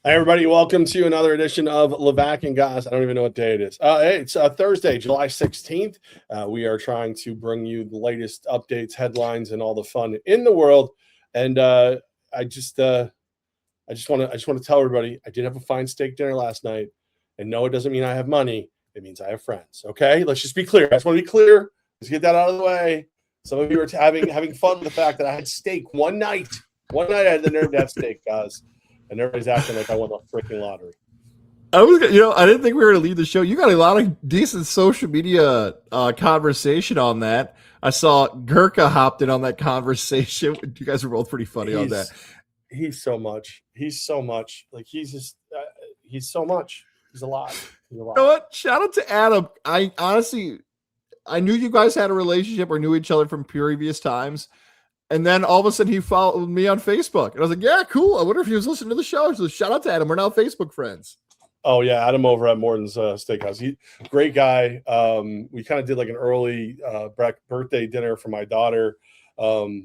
Hi, everybody. Welcome to another edition of Levack and Goss. I don't even know what day it is. Hey, it's Thursday, July 16th. We are trying to bring you the latest updates, headlines, and all the fun in the world. And I just want to tell everybody I did have a fine steak dinner last night. And no, it doesn't mean I have money. It means I have friends. Okay, let's just be clear. I just want to be clear. Let's get that out of the way. Some of you are having fun with the fact that I had steak one night. One night I had the nerve to have steak, guys. And everybody's acting like I won the freaking lottery. I didn't think we were going to lead the show. You got a lot of decent social media conversation on that. I saw Gurkha hopped in on that conversation. You guys were both pretty funny on that. He's so much. He's so much. Like he's so much. He's a lot. You know what? Shout out to Adam. I honestly knew you guys had a relationship or knew each other from previous times. And then all of a sudden he followed me on Facebook. And I was like, yeah, cool. I wonder if he was listening to the show. So shout out to Adam. We're now Facebook friends. Oh, yeah. Adam over at Morton's Steakhouse. Great guy. We kind of did like an early birthday dinner for my daughter. That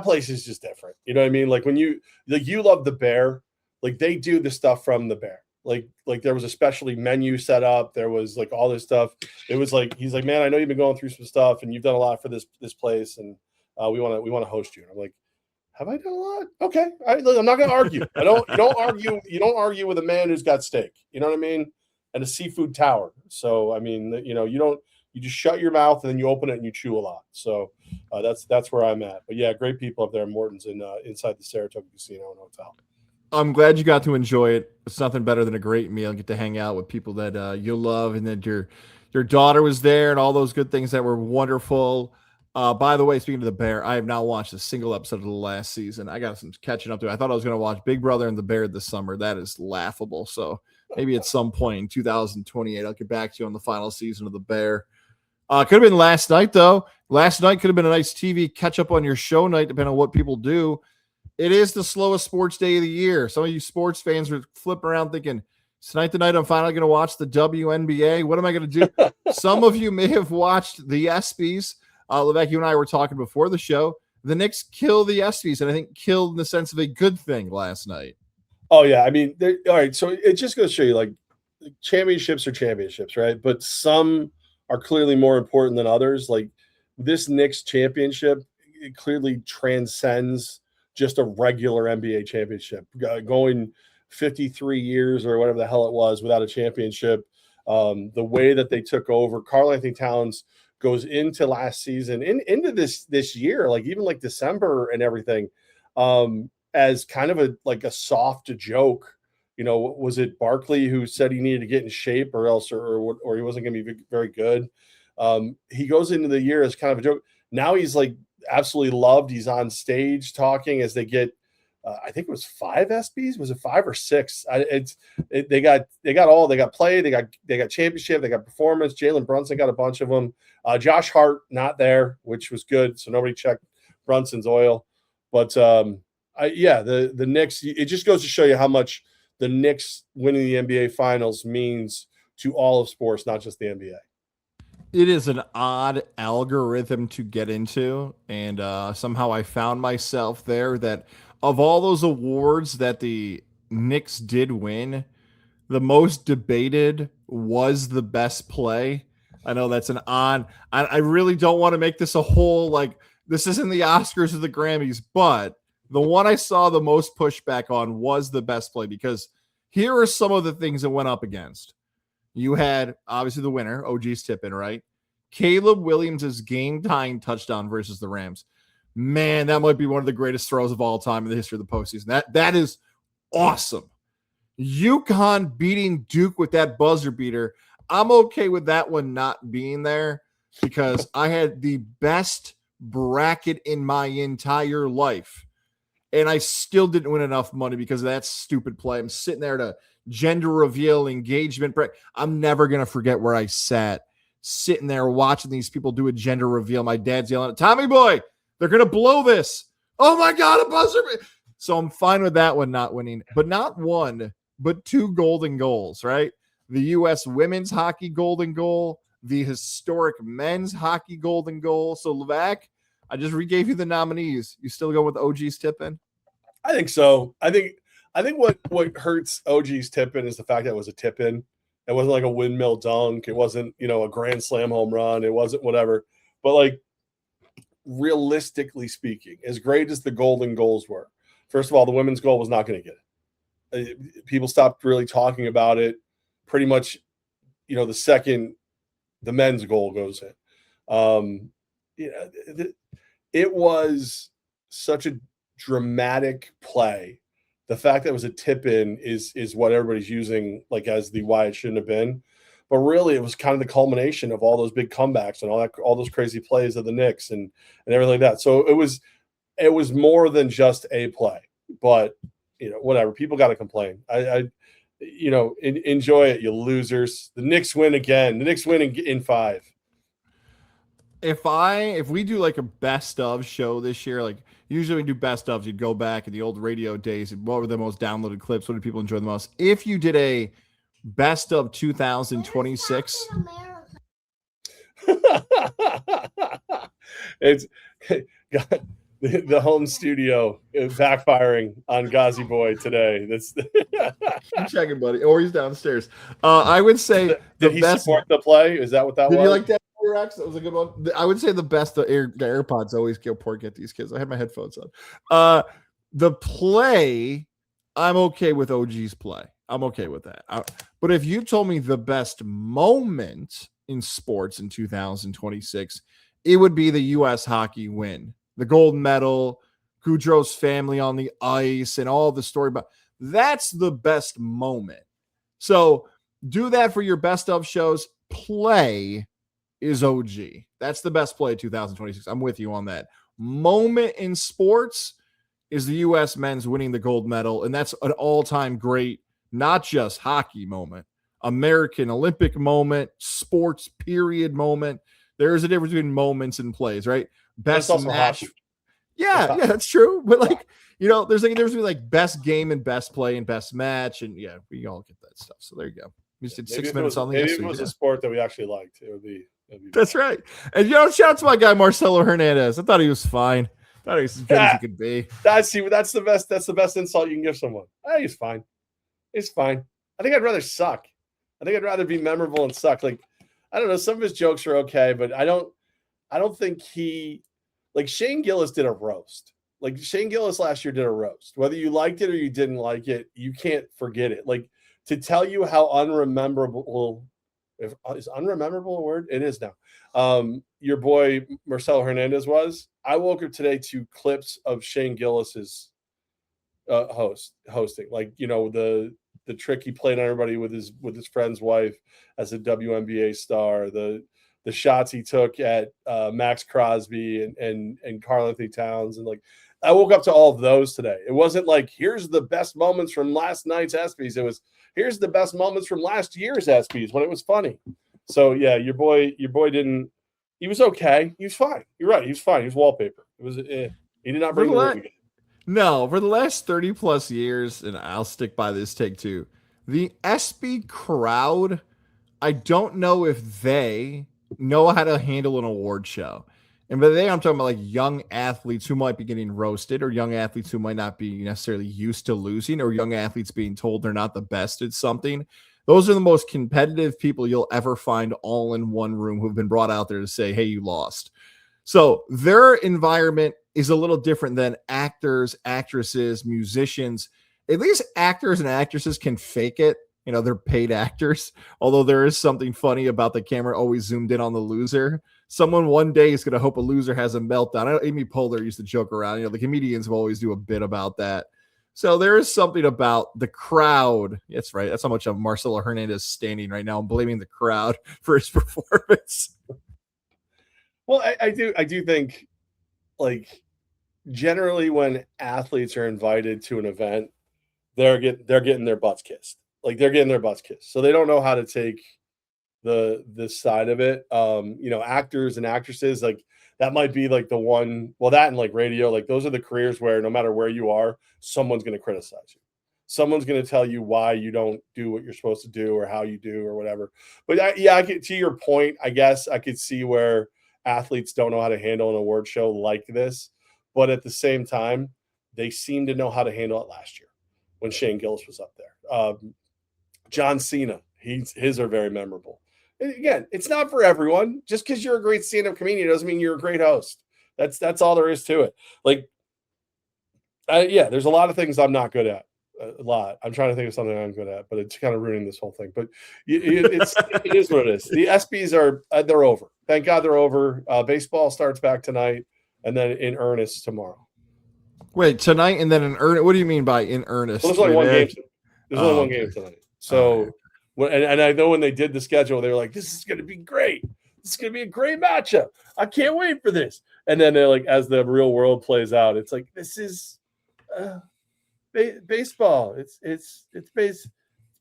place is just different. You know what I mean? Like when you love the Bear, like they do the stuff from the Bear. Like there was a specialty menu set up. There was like all this stuff. It was like, he's like, man, I know you've been going through some stuff and you've done a lot for this place. And we want to host you. And I'm like, have I done a lot? Okay. I'm not going to argue. You don't argue with a man who's got steak. You know what I mean? And a seafood tower. So, I mean, you just shut your mouth and then you open it and you chew a lot. So that's where I'm at. But yeah, great people up there at Morton's inside the Saratoga Casino and Hotel. I'm glad you got to enjoy it. It's nothing better than a great meal. Get to hang out with people that you love, and then your daughter was there, and all those good things that were wonderful. By the way, speaking of the Bear, I have not watched a single episode of the last season. I got some catching up to. I thought I was going to watch Big Brother and the Bear this summer. That is laughable. So maybe at some point in 2028, I'll get back to you on the final season of the Bear. Could have been last night, though. Last night could have been a nice TV catch up on your show night, depending on what people do. It is the slowest sports day of the year. Some of you sports fans are flipping around thinking, tonight the night I'm finally going to watch the WNBA. What am I going to do? Some of you may have watched the ESPYs. Levack, you and I were talking before the show. The Knicks kill the ESPYs, and I think killed in the sense of a good thing last night. Oh, yeah. I mean, all right. So it's just going to show you, like, championships are championships, right? But some are clearly more important than others. Like, this Knicks championship, it clearly transcends just a regular NBA championship. Going 53 years or whatever the hell it was without a championship. The way that they took over, Karl-Anthony Towns goes into last season, into this year, like even like December and everything, as kind of a soft joke. You know, was it Barkley who said he needed to get in shape or else or he wasn't going to be very good? He goes into the year as kind of a joke. Now he's like absolutely loved. He's on stage talking as they get. I think it was 5 ESPYs. Was it 5 or 6? They got play. They got championship. They got performance. Jalen Brunson got a bunch of them. Josh Hart not there, which was good. So nobody checked Brunson's oil. But the Knicks. It just goes to show you how much the Knicks winning the NBA Finals means to all of sports, not just the NBA. It is an odd algorithm to get into, and somehow I found myself there. That of all those awards that the Knicks did win, the most debated was the best play. I know that's an odd. I really don't want to make this a whole, like, this isn't the Oscars or the Grammys, but the one I saw the most pushback on was the best play, because here are some of the things that went up against. You had, obviously, the winner, OG's tip-in, right? Caleb Williams' game-tying touchdown versus the Rams. Man, that might be one of the greatest throws of all time in the history of the postseason. That is awesome. UConn beating Duke with that buzzer beater. I'm okay with that one not being there because I had the best bracket in my entire life, and I still didn't win enough money because of that stupid play. I'm sitting there to gender reveal engagement. I'm never going to forget where I sat, sitting there watching these people do a gender reveal. My dad's yelling at Tommy boy, they're going to blow this. Oh my God, a buzzer. So I'm fine with that one not winning, but not one, but 2 golden goals, right? The U.S. women's hockey golden goal, the historic men's hockey golden goal. So Levack, I just regave you the nominees. You still go with OG's tip-in? I think so. I think I think what hurts OG's tip-in is the fact that it was a tip-in. It wasn't like a windmill dunk. It wasn't, a grand slam home run. It wasn't whatever. But like realistically speaking, as great as the golden goals were, first of all, the women's goal was not going to get it. People stopped really talking about it pretty much, the second the men's goal goes in. It was such a dramatic play. The fact that it was a tip in is what everybody's using like as the why it shouldn't have been. But really, it was kind of the culmination of all those big comebacks and all those crazy plays of the Knicks and everything like that. So it was more than just a play. But whatever. People got to complain. Enjoy it, you losers. The Knicks win again. The Knicks win in 5. If we do like a best of show this year, like usually we do best ofs, you'd go back in the old radio days and what were the most downloaded clips? What did people enjoy the most? If you did a best of 2026, it's got the home studio backfiring on Ghazi Boy today. That's I'm checking, buddy. Or he's downstairs. I would say did he best support the play? Is that what that did was? You like that? That was a good one. I would say the best. The AirPods always get these kids. I had my headphones on. The play, I'm okay with OG's play. I'm okay with that. But if you told me the best moment in sports in 2026, it would be the U.S. hockey win, the gold medal, Goudreau's family on the ice, and all the story about. That's the best moment. So do that for your best of shows. Play is OG. That's the best play of 2026. I'm with you on that. Moment in sports is the U.S. men's winning the gold medal, and that's an all-time great, not just hockey moment, American Olympic moment, sports period moment. There is a difference between moments and plays, right? Best match. Hockey. Yeah, that's true. But like, there's like a difference between like best game and best play and best match, and yeah, we all get that stuff. So there you go. We just did 6 minutes on the. Maybe if it was a sport that we actually liked, it would be. That's right. And shout out to my guy Marcelo Hernandez. I thought he was fine. I thought he was as good as he could be. That's the best. That's the best insult you can give someone. He's fine. He's fine. I think I'd rather suck. I think I'd rather be memorable and suck. Like, I don't know. Some of his jokes are okay, but I don't think like Shane Gillis did a roast. Like Shane Gillis last year did a roast. Whether you liked it or you didn't like it, you can't forget it. Like to tell you how unrememberable. Is unrememberable a word? It is now. Your boy Marcelo Hernandez was. I woke up today to clips of Shane Gillis's hosting, like the trick he played on everybody with his friend's wife as a WNBA star, the shots he took at Max Crosby and Karl Anthony Towns, and like I woke up to all of those today. It wasn't like here's the best moments from last night's ESPYs. It was here's the best moments from last year's ESPYs when it was funny. So yeah, your boy didn't. He was okay. He was fine. You're right. He was fine. He was wallpaper. It was. He did not bring the room again. No, for the last 30 plus years, and I'll stick by this take too. The ESPY crowd, I don't know if they know how to handle an award show. And by they, I'm talking about like young athletes who might be getting roasted, or young athletes who might not be necessarily used to losing, or young athletes being told they're not the best at something. Those are the most competitive people you'll ever find all in one room who've been brought out there to say, hey, you lost. So their environment is a little different than actors, actresses, musicians. At least actors and actresses can fake it. They're paid actors, although there is something funny about the camera always zoomed in on the loser. Someone one day is going to hope a loser has a meltdown. I know Amy Poehler used to joke around. The comedians will always do a bit about that. So there is something about the crowd. That's right. That's how much of Marcelo Hernandez standing right now and blaming the crowd for his performance. Well, I do think, like, generally when athletes are invited to an event, they're getting their butts kissed. Like they're getting their butts kissed. So they don't know how to take this side of it. Actors and actresses, like that might be like the one, well, that and like radio, like those are the careers where no matter where you are, someone's going to criticize you. Someone's going to tell you why you don't do what you're supposed to do or how you do or whatever. But I could, to your point, I guess I could see where athletes don't know how to handle an award show like this. But at the same time, they seem to know how to handle it last year. when Shane Gillis was up there. John Cena, his are very memorable. And again, it's not for everyone. Just because you're a great stand-up comedian doesn't mean you're a great host. That's all there is to it. Like, there's a lot of things I'm not good at. A lot. I'm trying to think of something I'm good at, but it's kind of ruining this whole thing. But it is what it is. The ESPYs they're over. Thank God they're over. Baseball starts back tonight, and then in earnest tomorrow. Wait, tonight and then in earnest? What do you mean by in earnest? Well, there's only one game. There's only one game tonight. So, and I know when they did the schedule, they were like, "This is going to be great. This is going to be a great matchup. I can't wait for this." And then they're like, as the real world plays out, it's like, this is baseball. It's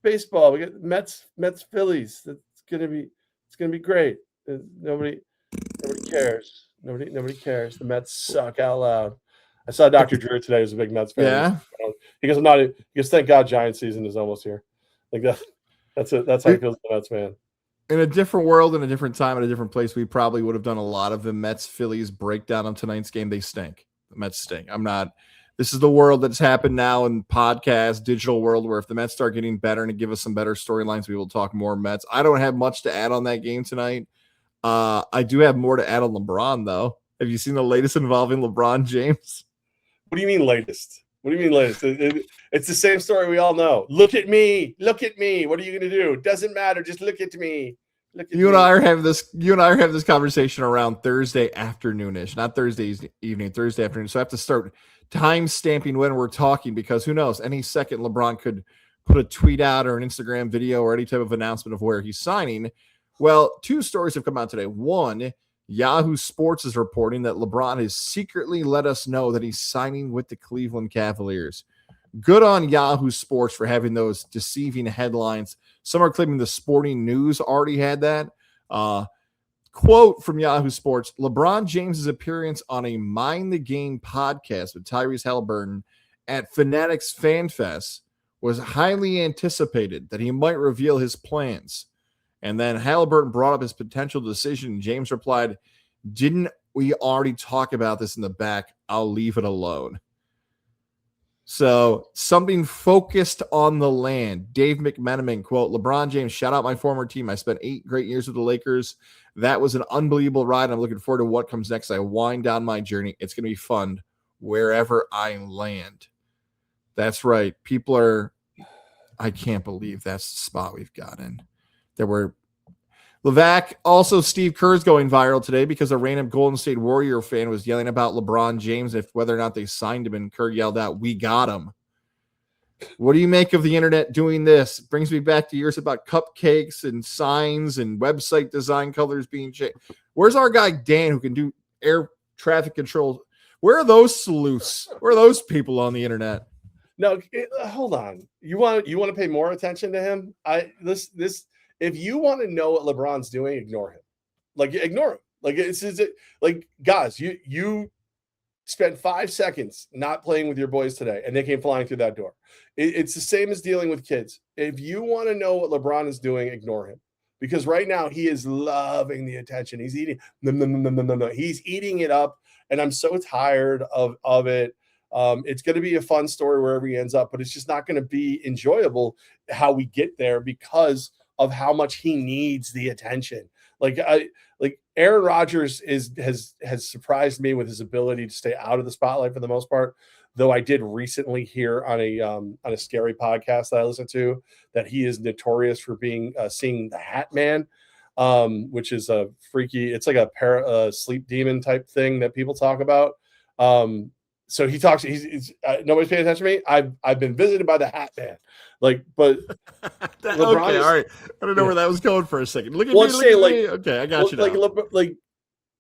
baseball. We got Mets Phillies. It's gonna be great. Nobody cares. Nobody cares. The Mets suck out loud. I saw Dr. Drew today, who's a big Mets fan. Yeah. He goes, thank God Giants season is almost here. Like that. That's it. That's how he feels the Mets fan. In a different world, in a different time, in a different place, we probably would have done a lot of the Mets Phillies breakdown on tonight's game. They stink. The Mets stink. This is the world that's happened now in podcast, digital world, where if the Mets start getting better and give us some better storylines, we will talk more Mets. I don't have much to add on that game tonight. I do have more to add on LeBron, though. Have you seen the latest involving LeBron James? What do you mean latest? What do you mean latest? It's the same story we all know. Look at me. What are you going to do? Doesn't matter. Just look at me. You and I are having this conversation around Thursday afternoonish, not Thursday evening, Thursday afternoon. So I have to start time stamping when we're talking, because who knows? Any second LeBron could put a tweet out or an Instagram video or any type of announcement of where he's signing. Well, two stories have come out today. One, Yahoo Sports is reporting that LeBron has secretly let us know that he's signing with the Cleveland Cavaliers. Good on Yahoo Sports for having those deceiving headlines. Some are claiming the Sporting News already had that. Quote from Yahoo Sports: LeBron James's appearance on a Mind the Game podcast with Tyrese Halliburton at Fanatics Fan Fest was highly anticipated that he might reveal his plans. And then Halliburton brought up his potential decision. James replied, "Didn't we already talk about this in the back? I'll leave it alone." So something focused on the land. Dave McMenamin, quote, LeBron James, shout out my former team. I spent 8 great years with the Lakers. That was an unbelievable ride. I'm looking forward to what comes next. I wind down my journey. It's going to be fun wherever I land. That's right. I can't believe that's the spot we've got in. There were Levack. Also, Steve Kerr's going viral today because a random Golden State Warrior fan was yelling about LeBron James, whether or not they signed him, and Kerr yelled out, "We got him." What do you make of the internet doing this? It brings me back to years about cupcakes and signs and website design colors being changed. Where's our guy Dan, who can do air traffic control? Where are those sleuths? Where are those people on the internet? No, hold on. You want to pay more attention to him? If you want to know what LeBron's doing, ignore him. Ignore him. Guys, you spent 5 seconds not playing with your boys today, and they came flying through that door. It's the same as dealing with kids. If you want to know what LeBron is doing, ignore him, because right now he is loving the attention. He's eating. No. He's eating it up, and I'm so tired of it. It's going to be a fun story wherever he ends up, but it's just not going to be enjoyable how we get there because of how much he needs the attention. Aaron Rodgers has surprised me with his ability to stay out of the spotlight for the most part. Though I did recently hear on a scary podcast that I listened to that he is notorious for seeing the Hat Man, which is a freaky. It's like a sleep demon type thing that people talk about. So he talks. He's nobody's paying attention to me. I've been visited by the Hat Man, but okay, all right. I don't know where that was going for a second. Look at me. Okay, I got you now.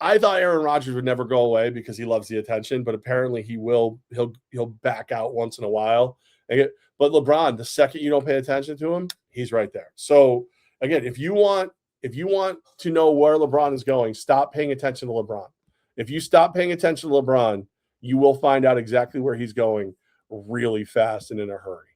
I thought Aaron Rodgers would never go away because he loves the attention, but apparently he will. He'll back out once in a while. But LeBron, the second you don't pay attention to him, he's right there. So again, if you want to know where LeBron is going, stop paying attention to LeBron. If you stop paying attention to LeBron, you will find out exactly where he's going really fast and in a hurry.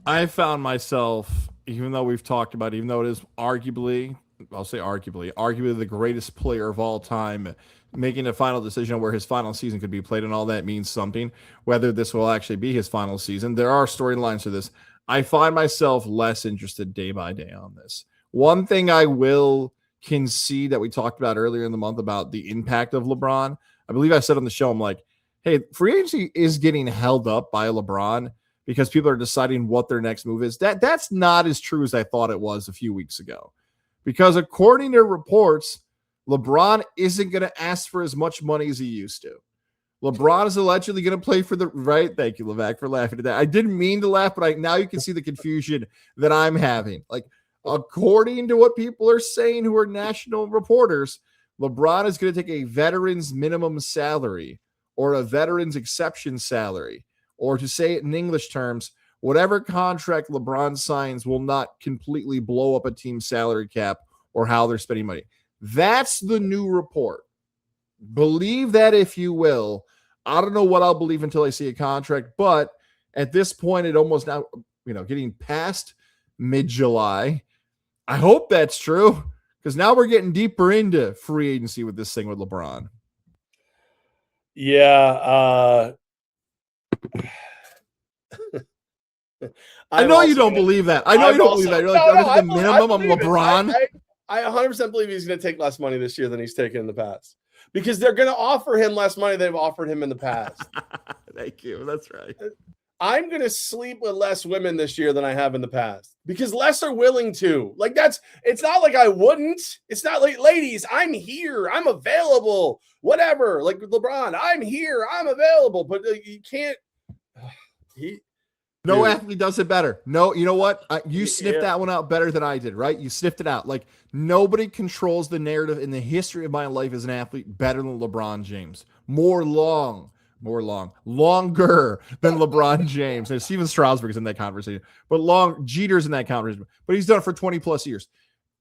I found myself, even though we've talked about it, even though it is arguably I'll say arguably the greatest player of all time, making a final decision on where his final season could be played, and all that means something. Whether this will actually be his final season, there are storylines to this. I find myself less interested day by day on this. One thing I will concede that we talked about earlier in the month about the impact of LeBron. I believe I said on the show, I'm like, hey, free agency is getting held up by LeBron because people are deciding what their next move is. That's not as true as I thought it was a few weeks ago. Because according to reports, LeBron isn't going to ask for as much money as he used to. LeBron is allegedly going to play for the right. Thank you, Levack, for laughing at that. I didn't mean to laugh, but now you can see the confusion that I'm having. Like, according to what people are saying who are national reporters, LeBron is going to take a veteran's minimum salary or a veteran's exception salary, or to say it in English terms, whatever contract LeBron signs will not completely blow up a team's salary cap or how they're spending money. That's the new report. Believe that if you will. I don't know what I'll believe until I see a contract, but at this point, it almost now, getting past mid-July. I hope that's true because now we're getting deeper into free agency with this thing with LeBron. Yeah. I know you don't believe that. I know you don't believe that. You're like, the minimum of LeBron. I 100% believe he's going to take less money this year than he's taken in the past because they're going to offer him less money than they've offered him in the past. Thank you. That's right. I'm going to sleep with less women this year than I have in the past because less are willing to. Like, it's not like I wouldn't. It's not like, ladies, I'm here. I'm available. Whatever. Like with LeBron, I'm here. I'm available. But you can't. No athlete does it better. No, you know what? You sniffed that one out better than I did, right? You sniffed it out. Like, nobody controls the narrative in the history of my life as an athlete better than LeBron James. Longer than LeBron James. And Steven Strasburg is in that conversation, but Jeter's in that conversation. But he's done it for 20 plus years.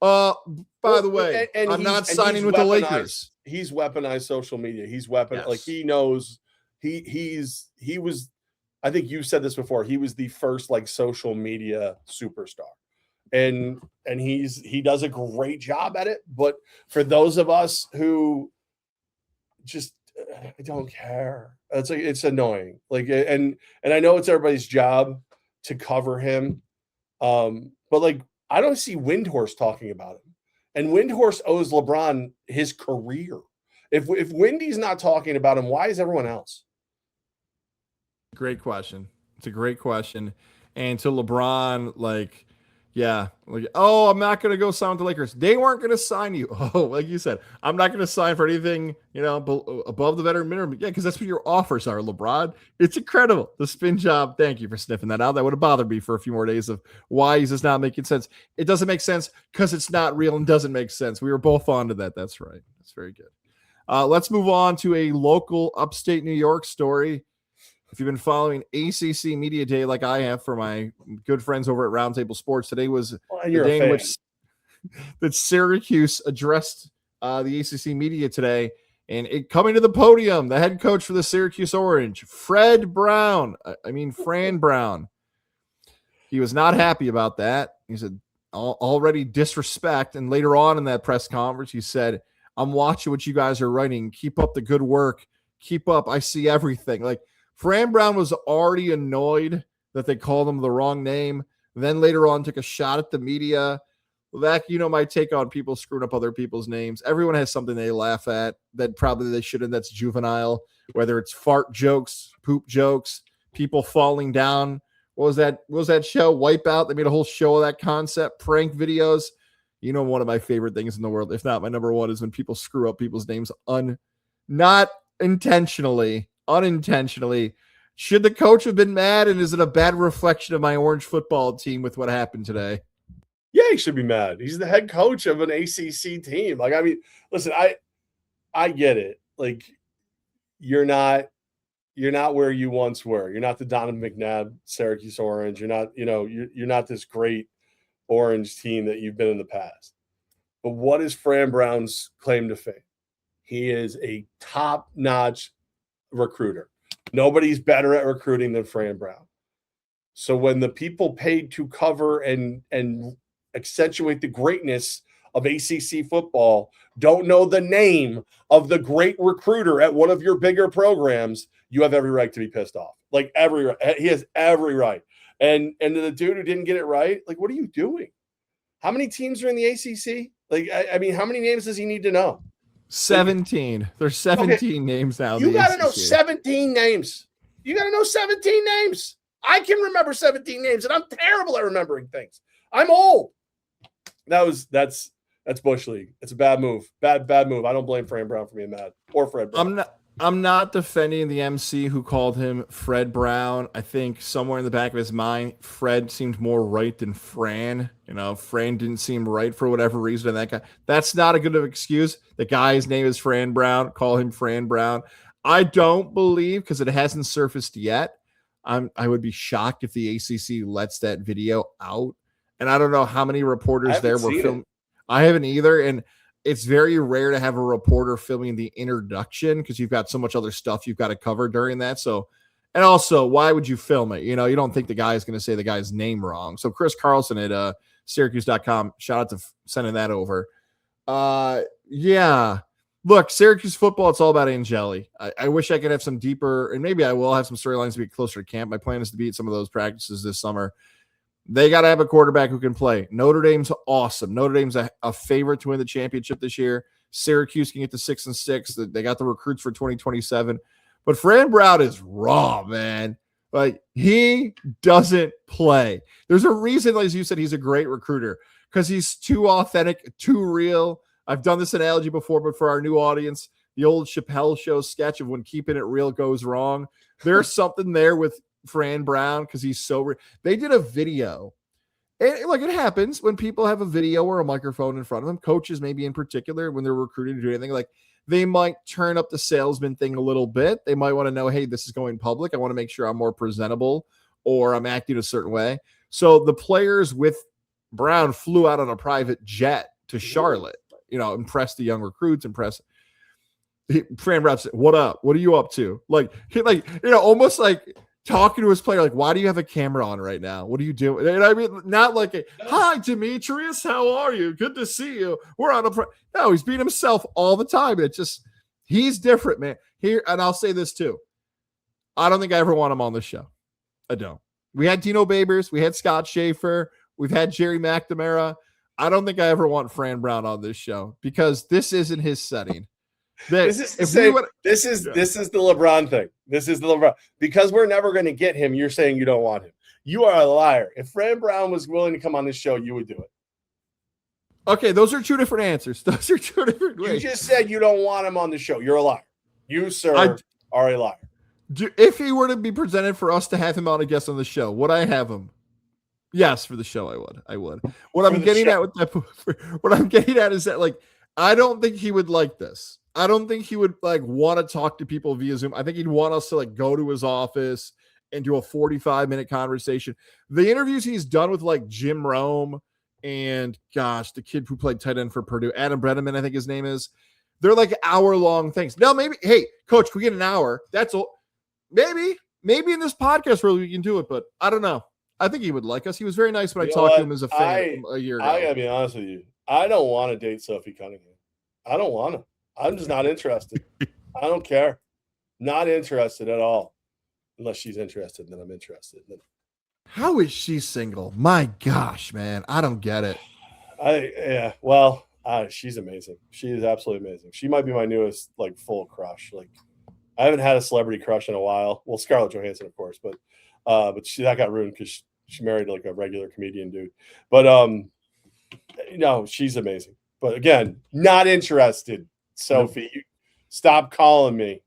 By the way, I'm not signing with the Lakers. He's weaponized social media. He's like he knows he was. I think you said this before. He was the first like social media superstar, and he does a great job at it. But for those of us who just I don't care, it's annoying. Like, and I know it's everybody's job to cover him, but like I don't see Windhorst talking about him, and Windhorst owes LeBron his career. If Wendy's not talking about him, why is everyone else? Great question. It's a great question. And to LeBron, I'm not going to go sign with the Lakers. They weren't going to sign you. Oh, like you said, I'm not going to sign for anything, above the veteran minimum. Yeah, because that's what your offers are, LeBron. It's incredible. The spin job. Thank you for sniffing that out. That would have bothered me for a few more days of why is this not making sense. It doesn't make sense because it's not real and doesn't make sense. We were both on to that. That's right. That's very good. Let's move on to a local upstate New York story. If you've been following ACC Media Day like I have for my good friends over at Roundtable Sports, today was the day in which that Syracuse addressed the ACC media today. And coming to the podium, the head coach for the Syracuse Orange, Fran Brown. He was not happy about that. He said, already disrespect. And later on in that press conference, he said, I'm watching what you guys are writing. Keep up the good work. Keep up. I see everything. Like, Fran Brown was already annoyed that they called him the wrong name. Then later on took a shot at the media. Levack, my take on people screwing up other people's names. Everyone has something they laugh at that probably they shouldn't. That's juvenile, whether it's fart jokes, poop jokes, people falling down. What was that show? Wipeout. They made a whole show of that concept, prank videos. One of my favorite things in the world, if not my number one, is when people screw up people's names not intentionally. Unintentionally. Should the coach have been mad, and is it a bad reflection of my Orange football team with what happened today? Yeah, he should be mad. He's the head coach of an ACC team. Like, I mean, listen, I get it. Like, you're not where you once were. You're not the Donovan McNabb Syracuse Orange. You're not, you're not this great Orange team that you've been in the past. But what is Fran Brown's claim to fame? He is a top-notch recruiter. Nobody's better at recruiting than Fran Brown. So when the people paid to cover and accentuate the greatness of ACC football don't know the name of the great recruiter at one of your bigger programs, you have every right to be pissed off. Like he has every right. And the dude who didn't get it right, like, what are you doing? How many teams are in the ACC? Like, I mean, how many names does he need to know? 17. There's 17 names now. You got to know 17 names. You got to know 17 names. I can remember 17 names, and I'm terrible at remembering things. I'm old. That's Bush League. It's a bad move. Bad move. I don't blame Fran Brown for being mad or Fred Brown. I'm not defending the MC who called him Fred Brown. I think somewhere in the back of his mind, Fred seemed more right than Fran. You know, Fran didn't seem right for whatever reason. And that guy, that's not a good of excuse. The guy's name is Fran Brown. Call him Fran Brown. I don't believe, because it hasn't surfaced yet. I would be shocked if the ACC lets that video out. And I don't know how many reporters there were filming. I haven't either. And it's very rare to have a reporter filming the introduction because you've got so much other stuff you've got to cover during that. So, and also, why would you film it? You know, you don't think the guy is going to say the guy's name wrong. So Chris Carlson at Syracuse.com, shout out to sending that over. Yeah. Look, Syracuse football, it's all about Angeli. I wish I could have some deeper, and maybe I will have some storylines to be closer to camp. My plan is to be at some of those practices this summer. They got to have a quarterback who can play. Notre Dame's awesome. Notre Dame's a favorite to win the championship this year. Syracuse can get to 6-6. They got the recruits for 2027. But Fran Brown is raw, man. Like, he doesn't play. There's a reason, as you said, he's a great recruiter because he's too authentic, too real. I've done this analogy before, but for our new audience, the old Chappelle Show sketch of when keeping it real goes wrong. There's something there with Fran Brown because he's so they did a video, and like, it happens when people have a video or a microphone in front of them, coaches maybe in particular, when they're recruiting to do anything, like, they might turn up the salesman thing a little bit. They might want to know, hey, this is going public, I want to make sure I'm more presentable or I'm acting a certain way. So the players with Brown flew out on a private jet to Charlotte, you know, impress the young recruits, Fran Brown said, what up? What are you up to? Like, you know, almost like talking to his player, like, why do you have a camera on right now? What are you doing? And I mean, not like, hi, Demetrius, how are you? Good to see you. We're on no, he's being himself all the time. It's just, he's different, man. Here, and I'll say this too. I don't think I ever want him on the show. I don't. We had Dino Babers. We had Scott Schaefer. We've had Jerry McNamara. I don't think I ever want Fran Brown on this show because this isn't his setting. This is the LeBron thing. This is the LeBron. Because we're never going to get him, you're saying you don't want him. You are a liar. If Fran Brown was willing to come on this show, you would do it. Okay, those are two different answers. Those are two different ways. You just said you don't want him on the show. You're a liar. You, sir, are a liar. If he were to be presented for us to have him on a guest on the show, would I have him? Yes, for the show, I would. What I'm getting at with that, what I'm getting at is that, like, I don't think he would like this. I don't think he would like want to talk to people via Zoom. I think he'd want us to like go to his office and do a 45-minute conversation. The interviews he's done with like Jim Rome and the kid who played tight end for Purdue, Adam Brenneman, I think his name is. They're like hour-long things. Now, maybe, hey, coach, we get an hour. That's all. Maybe in this podcast where we can do it, but I don't know. I think he would like us. He was very nice when I talked to him as a fan a year ago. I gotta be honest with you. I don't want to date Sophie Cunningham. I don't want to. I'm just not interested. I don't care. Not interested at all. Unless she's interested, then I'm interested. How is she single? My gosh, man. I don't get it. She's amazing. She is absolutely amazing. She might be my newest, like, full crush. Like, I haven't had a celebrity crush in a while. Well, Scarlett Johansson, of course, but that got ruined because she married like a regular comedian dude. But no, she's amazing. But again, not interested. Sophie, you stop calling me.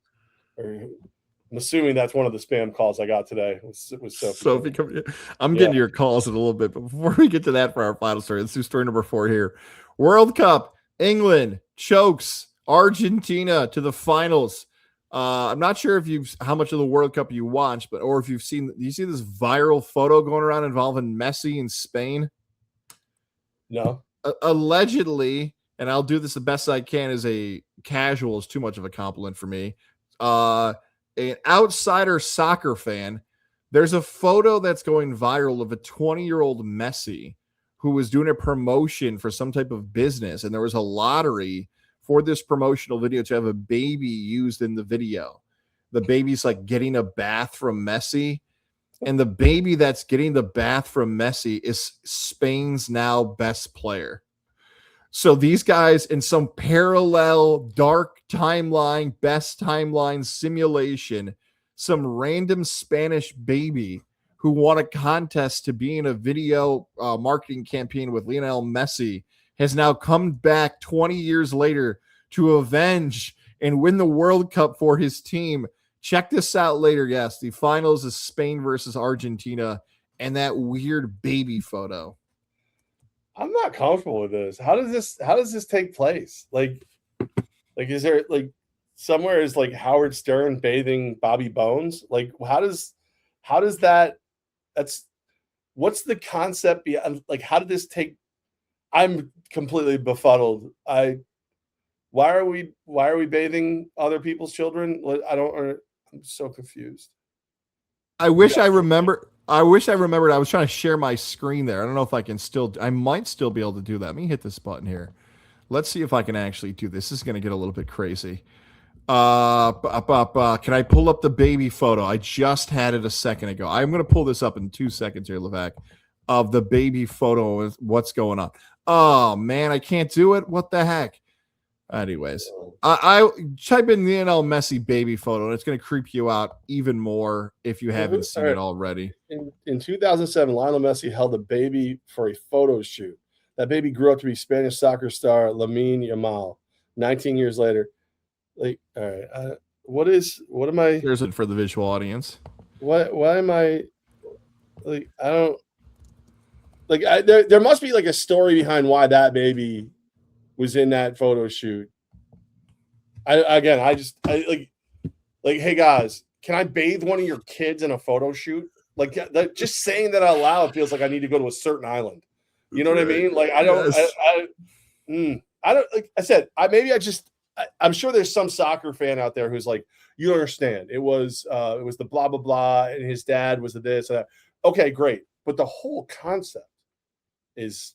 I'm assuming that's one of the spam calls I got today. Was Sophie. I'm getting your calls in a little bit, but before we get to that for our final story, let's do story number 4 here. World Cup, England chokes Argentina to the finals. I'm not sure how much of the World Cup you watched, or if you've seen. Do you see this viral photo going around involving Messi in Spain? No. Allegedly, and I'll do this the best I can as a casual, is too much of a compliment for me. An outsider soccer fan, there's a photo that's going viral of a 20-year-old Messi who was doing a promotion for some type of business, and there was a lottery for this promotional video to have a baby used in the video. The baby's like getting a bath from Messi, and the baby that's getting the bath from Messi is Spain's now best player. So these guys in some parallel dark timeline, best timeline simulation, some random Spanish baby who won a contest to be in a video marketing campaign with Lionel Messi has now come back 20 years later to avenge and win the World Cup for his team. Check this out later. Yes, the finals is Spain versus Argentina, and that weird baby photo. I'm not comfortable with this. How does this take place? Like is there like somewhere is like Howard Stern bathing Bobby Bones? Like how does that's what's the concept beyond, like how did this take? I'm completely befuddled. Why are we bathing other people's children? I'm so confused. I wish I remembered. I was trying to share my screen there. I don't know if I might still be able to do that. Let me hit this button here. Let's see if I can actually do this. This is going to get a little bit crazy. Can I pull up the baby photo? I just had it a second ago. I'm going to pull this up in 2 seconds here, Levack, of the baby photo of what's going on. Oh, man, I can't do it. What the heck? Anyways, I type in Lionel Messi baby photo, and it's going to creep you out even more if you haven't seen it already. In 2007, Lionel Messi held a baby for a photo shoot. That baby grew up to be Spanish soccer star Lamine Yamal. 19 years later, like, all right, what am I? Here's it for the visual audience. Why am I? Like, I don't. Like, there must be like a story behind why that baby was in that photo shoot. Like, hey guys, can I bathe one of your kids in a photo shoot? Like just saying that out loud feels like I need to go to a certain island. You know what I mean? Like I don't, yes. I don't, like I said, I'm sure there's some soccer fan out there who's like, you don't understand. It was the blah, blah, blah. And his dad was the this and that. Okay, great. But the whole concept is,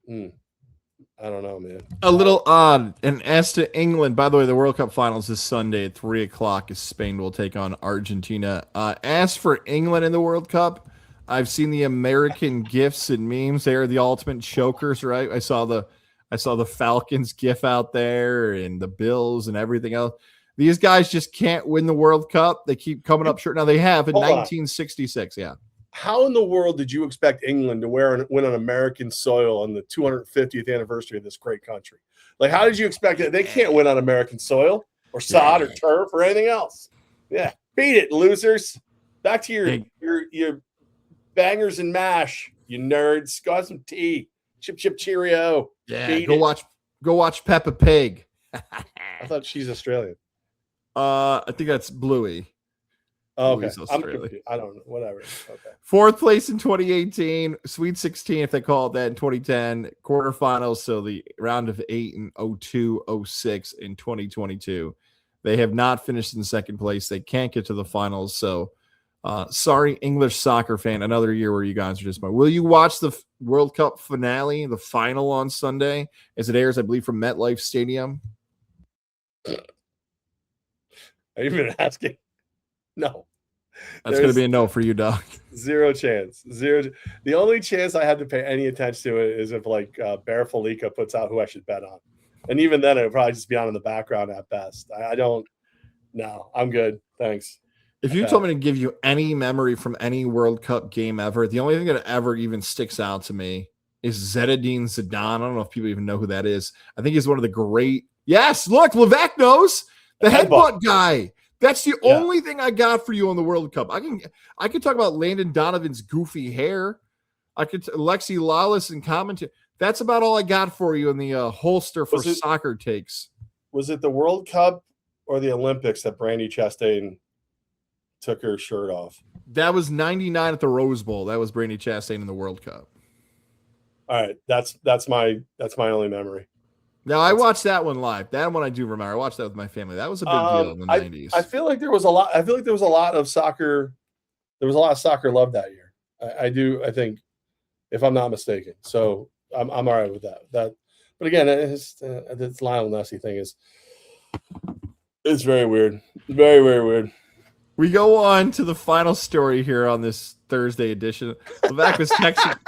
I don't know, man. A little odd. And as to England, by the way, the World Cup finals is Sunday at 3:00 as Spain will take on Argentina. As for England in the World Cup, I've seen the American gifs and memes. They are the ultimate chokers, right? I saw the Falcons gif out there and the Bills and everything else. These guys just can't win the World Cup. They keep coming up short. Now they have in 1966. Yeah. How in the world did you expect England to win on American soil on the 250th anniversary of this great country? Like, how did you expect it? They can't win on American soil or sod or turf or anything else. Yeah, beat it, losers. Back to your bangers and mash, you nerds. Go have some tea. Chip, chip, cheerio. Yeah, go watch Peppa Pig. I thought she's Australian. I think that's Bluey. Oh, okay. I don't know. Whatever. Okay. 4th place in 2018, Sweet 16, if they call it that, in 2010, quarterfinals. So the round of 8 in 02, 06 in 2022. They have not finished in second place. They can't get to the finals. So sorry, English soccer fan. Another year where you guys are just. Will you watch the World Cup finale, the final on Sunday, as it airs, I believe, from MetLife Stadium? Are you even asking? No. That's going to be a no for you, Doc. Zero chance. The only chance I had to pay any attention to it is if like Bear Felica puts out who I should bet on. And even then it would probably just be on in the background at best. I don't know. I'm good. Thanks. If you told me to give you any memory from any World Cup game ever, the only thing that ever even sticks out to me is Zinedine Zidane. I don't know if people even know who that is. I think he's one of the great. Yes, look, Levack knows. The headbutt guy. That's the only thing I got for you on the World Cup. I could talk about Landon Donovan's goofy hair. I could Alexi Lawless and commentary. That's about all I got for you in the holster for soccer takes. Was it the World Cup or the Olympics that Brandy Chastain took her shirt off? That was 99 at the Rose Bowl. That was Brandy Chastain in the World Cup. All right, that's my only memory. Now I watched that one live. That one I do remember. I watched that with my family. That was a big deal in the 90s. I feel like there was a lot. I feel like there was a lot of soccer. There was a lot of soccer love that year. I think if I'm not mistaken. So I'm all right with that. But again, this Lionel Messi thing it's very weird, very very weird. We go on to the final story here on this Thursday edition. Levack was texting.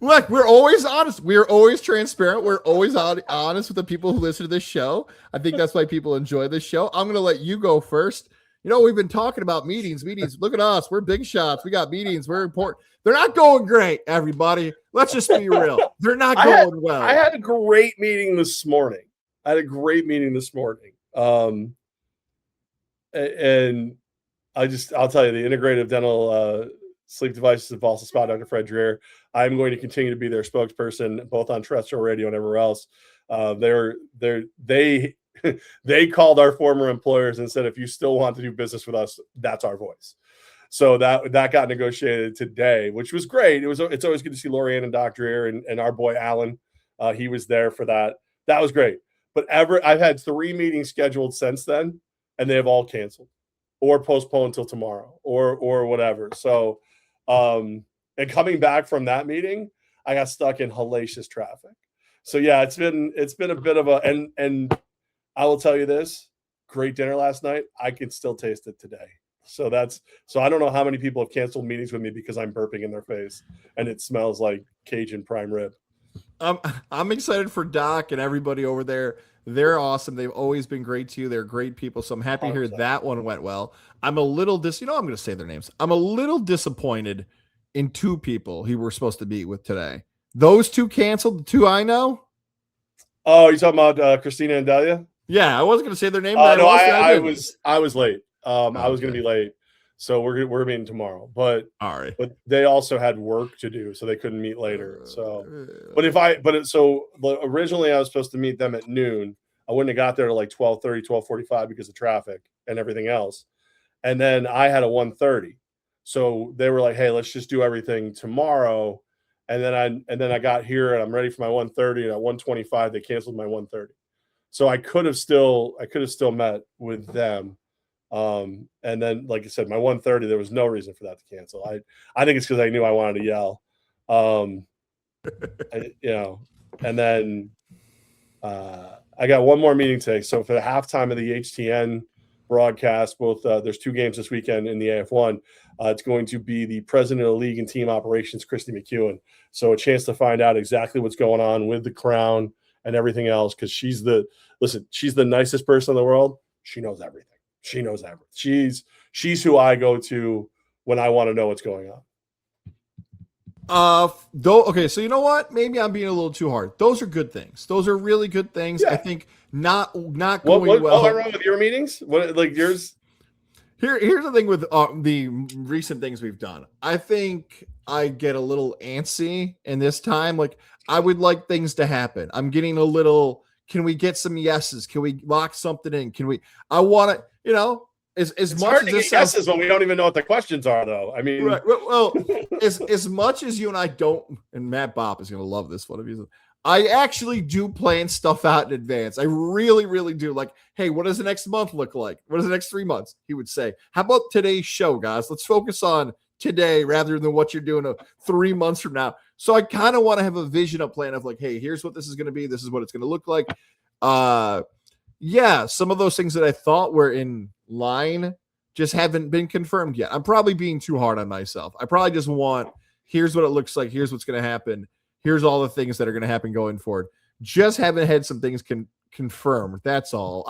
Look, we're always honest. We're always transparent. We're always honest with the people who listen to this show. I think that's why people enjoy this show. I'm going to let you go first. You know, we've been talking about meetings. Look at us. We're big shots. We got meetings. We're important. They're not going great, everybody. Let's just be real. They're not going well. I had a great meeting this morning. And I'll tell you, the integrative dental sleep devices of Boston Spa, Dr. Fred Dreher. I'm going to continue to be their spokesperson, both on terrestrial radio and everywhere else. They called our former employers and said, if you still want to do business with us, that's our voice. So that got negotiated today, which was great. It's always good to see Lorianne and Dr. Dreher and our boy Alan. He was there for that. That was great. But I've had 3 meetings scheduled since then, and they have all canceled or postponed until tomorrow or whatever. So, and coming back from that meeting, I got stuck in hellacious traffic. So yeah, it's been a bit of and I will tell you this, great dinner last night. I can still taste it today. So I don't know how many people have canceled meetings with me because I'm burping in their face and it smells like Cajun prime rib. I'm excited for Doc and everybody over there. They're awesome. They've always been great to you. They're great people. So I'm happy to hear that one went well. I'm a little I'm going to say their names. I'm a little disappointed in 2 people who were supposed to meet with today. Those 2 canceled. The 2 I know. Oh, you're talking about Christina and Delia? Yeah, I wasn't going to say their name. No, I was late. I was going to be late. So we're meeting tomorrow, but all right. But they also had work to do, so they couldn't meet later. So, originally I was supposed to meet them at noon. I wouldn't have got there to like 12:30, 12:45 because of traffic and everything else. And then I had a 1:30. So they were like, "Hey, let's just do everything tomorrow." And then I got here and I'm ready for my 1:30, and at 1:25 they canceled my 1:30. So I could have still met with them. And then, like I said, my 1:30, there was no reason for that to cancel. I think it's because I knew I wanted to yell. And then I got one more meeting today. So for the halftime of the HTN broadcast, both there's 2 games this weekend in the AF1. It's going to be the president of the league and team operations, Christy McEwen. So a chance to find out exactly what's going on with the crown and everything else, because she's the nicest person in the world. She knows everything. She's who I go to when I want to know what's going on. Okay, so you know what? Maybe I'm being a little too hard. Those are good things. Those are really good things. Yeah. I think not going well. What went wrong with your meetings? What, like yours? Here's the thing with the recent things we've done. I think I get a little antsy in this time. Like, I would like things to happen. I'm getting a little. Can we get some yeses? Can we lock something in? I want to, as it's much hard as to this get yeses when we don't even know what the questions are, though. I mean, right. Well, as much as you and I don't, and Matt Bopp is going to love this one of these. I actually do plan stuff out in advance. I really, really do. Like, hey, what does the next month look like? What does the next 3 months? He would say, how about today's show, guys? Let's focus on today rather than what you're doing 3 months from now. So I kind of want to have a vision, a plan of like, hey, here's what this is going to be. This is what it's going to look like. Yeah, some of those things that I thought were in line just haven't been confirmed yet. I'm probably being too hard on myself. I probably just want, here's what it looks like. Here's what's going to happen. Here's all the things that are going to happen going forward. Just haven't had some things confirmed. That's all.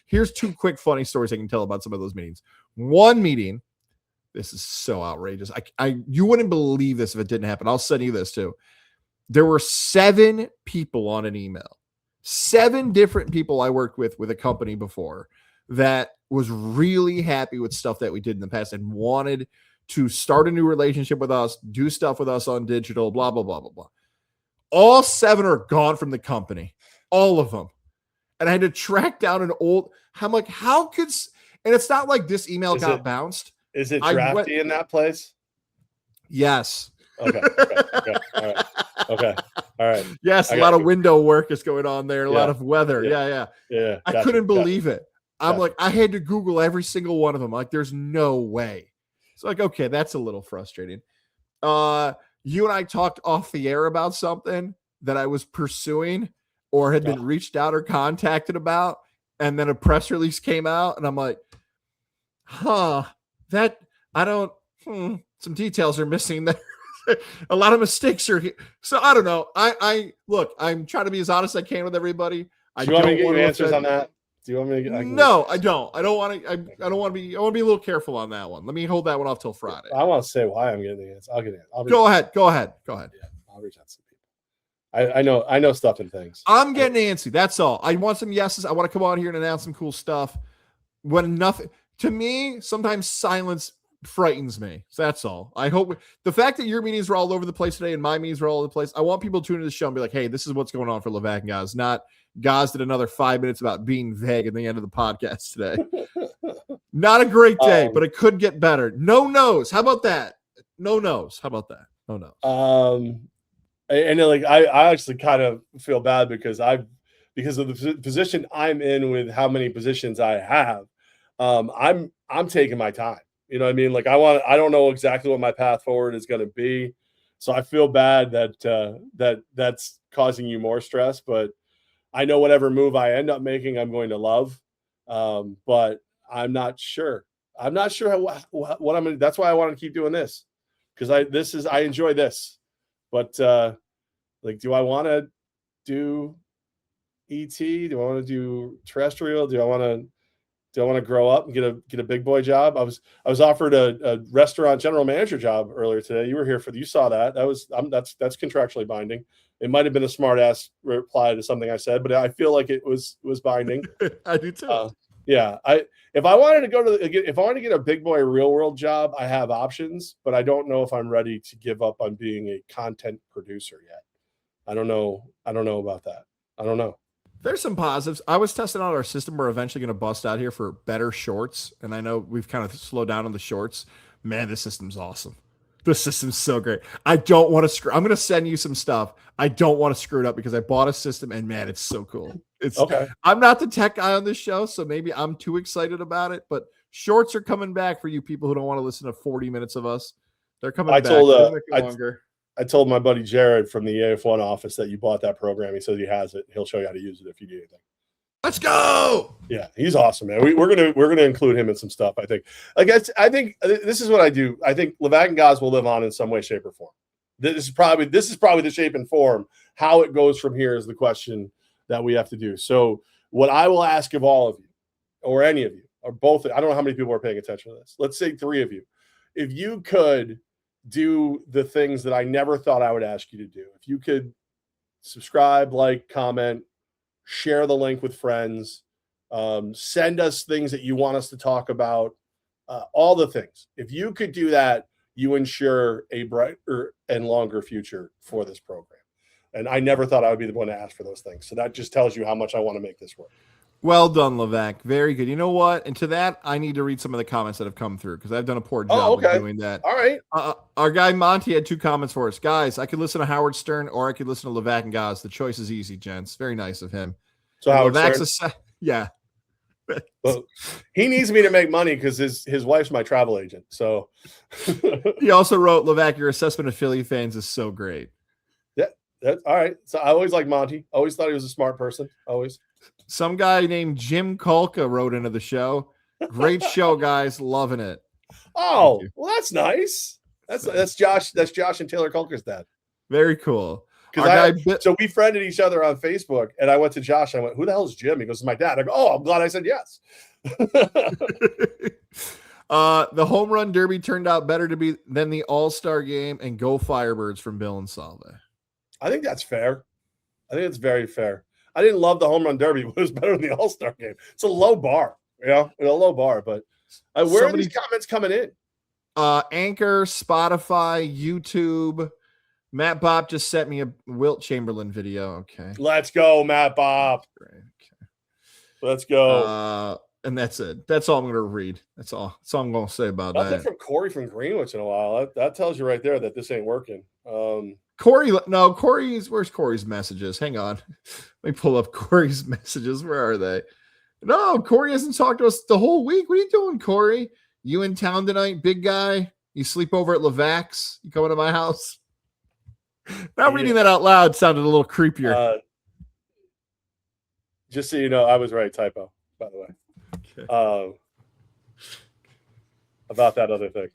Here's 2 quick funny stories I can tell about some of those meetings. One meeting, this is so outrageous. You wouldn't believe this if it didn't happen. I'll send you this too. There were 7 people on an email. 7 different people I worked with a company before that was really happy with stuff that we did in the past and wanted to start a new relationship with us, do stuff with us on digital, blah, blah, blah, blah, blah. All 7 are gone from the company. All of them. And I had to track down I'm like, how could, and it's not like this email got bounced. Is it drafty in that place? Yes. Okay. All right. Yes, a lot of window work is going on there. A lot of weather. Yeah. I couldn't believe it. I'm like, I had to Google every single one of them. Like, there's no way. It's like, okay, that's a little frustrating. you and I talked off the air about something that I was pursuing or had been reached out or contacted about, and then a press release came out, and I'm like, that I don't. Some details are missing there. A lot of mistakes are here. So I don't know. I look. I'm trying to be as honest as I can with everybody. Do you want me to get you answers on that? Do you want me to get? No, I don't. I don't want to. I don't want to be. I want to be a little careful on that one. Let me hold that one off till Friday. I want to say why I'm getting the answer. I'll get it. Go ahead. Yeah, I'll reach out to some people. I know stuff and things. I'm getting antsy. That's all. I want some yeses. I want to come on here and announce some cool stuff. When nothing to me, sometimes silence frightens me. So that's all. I hope the fact that your meetings were all over the place today and my meetings were all over the place. I want people to tune into the show and be like, hey, this is what's going on for Levack and Gaz. Not Gaz did another 5 minutes about being vague at the end of the podcast today. Not a great day, but it could get better. No nose. How about that? No nose. How about that? No nose. And like I actually kind of feel bad because of the position I'm in with how many positions I have. I'm taking my time. You know what I mean? Like I don't know exactly what my path forward is going to be. So I feel bad that that's causing you more stress, but I know whatever move I end up making, I'm going to love. But I'm not sure. I'm not sure what I'm going to, that's why I want to keep doing this. Cause I enjoy this, but like, do I want to do ET? Do I want to do terrestrial? Do I want to grow up and get a big boy job? I was offered a restaurant general manager job earlier today. You were here you saw that. That's contractually binding. It might have been a smart ass reply to something I said, but I feel like it was binding. I do too. Yeah. If I wanted to get a big boy real world job, I have options, but I don't know if I'm ready to give up on being a content producer yet. I don't know about that. I don't know. There's some positives. I was testing out our system. We're eventually going to bust out here for better shorts. And I know we've kind of slowed down on the shorts. Man, this system's awesome. This system's so great. I don't want to screw. I'm going to send you some stuff. I don't want to screw it up because I bought a system and man, it's so cool. It's okay. I'm not the tech guy on this show, so maybe I'm too excited about it, but shorts are coming back for you people who don't want to listen to 40 minutes of us. They're coming back. I told my buddy Jared from the AF1 office that you bought that program. He says he has it. He'll show you how to use it if you need anything. Let's go. Yeah, he's awesome, man. We're gonna include him in some stuff. I think. I think this is what I do. I think Levack and Gaz will live on in some way, shape, or form. This is probably the shape and form. How it goes from here is the question that we have to do. So what I will ask of all of you, or any of you, or both, I don't know how many people are paying attention to this. Let's say 3 of you. If you could do the things that I never thought I would ask you to do. If you could subscribe, like, comment, share the link with friends, send us things that you want us to talk about, all the things. If you could do that, you ensure a brighter and longer future for this program. And I never thought I would be the one to ask for those things. So that just tells you how much I want to make this work. Well done, Levack. Very good. You know what? And to that, I need to read some of the comments that have come through because I've done a poor job of doing that. All right. Our guy Monty had 2 comments for us. Guys, I could listen to Howard Stern or I could listen to Levack and Gaz. The choice is easy, gents. Very nice of him. So Howard Stern? Yeah. Well, he needs me to make money because his wife's my travel agent. So he also wrote, Levack, your assessment of Philly fans is so great. Yeah. That's all right. So I always liked Monty. Always thought he was a smart person. Always. Some guy named Jim Kulka wrote into the show. Great show, guys. Loving it. Oh, well, that's nice. That's Josh. That's Josh and Taylor Kulka's dad. Very cool. So we friended each other on Facebook, and I went to Josh. I went, "Who the hell is Jim?" He goes, "It's my dad." I go, "Oh, I'm glad I said yes." The home run derby turned out better than the All-Star game, and go Firebirds from Bill and Salve. I think that's fair. I think it's very fair. I didn't love the home run derby, but it was better than the All-Star game. It's a low bar, a low bar. But where are these comments coming in? Anchor, Spotify, YouTube. Matt Bob just sent me a Wilt Chamberlain video. Okay. Let's go, Matt Bob. Great. Okay. Let's go. And that's it. That's all I'm going to read. That's all I'm going to say about Nothing that. From Corey from Greenwich in a while. That tells you right there that this ain't working. Where's Corey's messages? Hang on. Let me pull up Corey's messages. Where are they? No, Corey hasn't talked to us the whole week. What are you doing, Corey? You in town tonight, big guy? You sleep over at Levack's? You coming to my house? Now reading that out loud sounded a little creepier. Just so you know, I was right. Typo, by the way. Okay. About that other thing.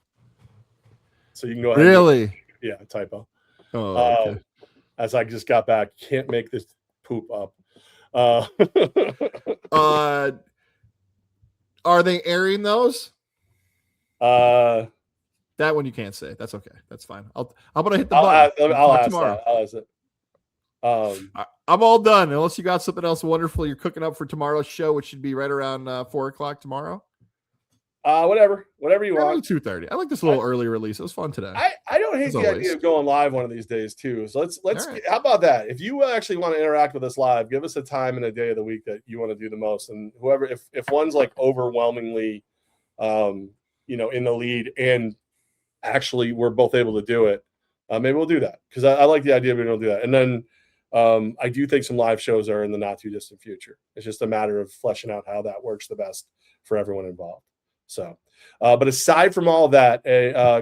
So you can go ahead. Really? Yeah, typo. Oh, okay. As I just got back, can't make this poop up. Are they airing those? That one you can't say. That's okay. That's fine. I'm gonna hit the button. I'll ask tomorrow. that. I'll ask it. I'm all done. Unless you got something else wonderful you're cooking up for tomorrow's show, which should be right around 4:00 tomorrow. Whatever you want. 2:30. I like this little early release. It was fun today. I don't hate the idea of going live one of these days too. So let's right. How about that? If you actually want to interact with us live, give us a time and a day of the week that you want to do the most. And whoever, if one's like overwhelmingly, in the lead and actually we're both able to do it, maybe we'll do that because I like the idea of being able to do that. And then I do think some live shows are in the not too distant future. It's just a matter of fleshing out how that works the best for everyone involved. So, but aside from all of that,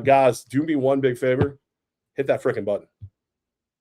guys, do me one big favor, hit that freaking button.